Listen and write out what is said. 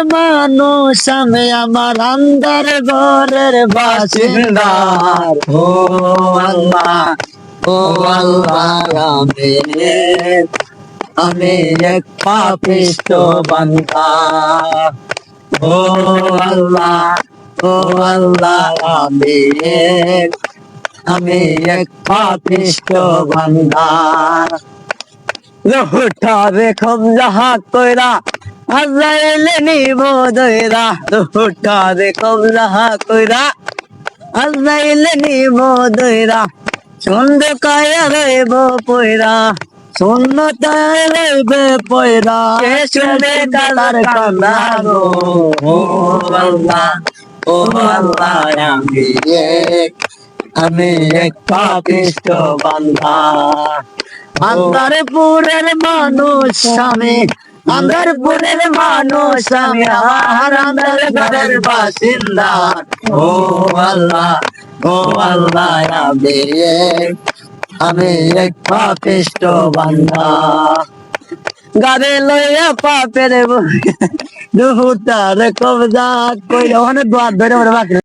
মানুষ আমি আমার আন্দার ঘরের বাসিন্দার ও আল্লাহ ও আল্লাহ আমি এক পাপিষ্ট বান্দা ও আল্লাহ ও আল্লাহ আমি এক পাপিষ্ট বান্দা রহুটারে কবজা কইরা আজাইলে নিব দইরা রহুটারে কবজা কইরা আজাইলে নিব দইরা চন্দ কায়া রইব পয়রা শূন্যতায় রইবে পয়রা শুনে কালার কান্না গো ও আল্লাহ ও আল্লাহ আমি এক পাপিষ্ট বান্দা আন্দারপুরের মানুষ আমি আন্দারপুরের মানুষ আমি আর আন্দার ঘরের বাসিন্দা ও আল্লাহ ও আল্লাহ আমি এক পাপিষ্ট বান্দা গাড়ি লইয়া পাপের দুটার কবজা কইরা অনেক দোয়ার ধরে বাকি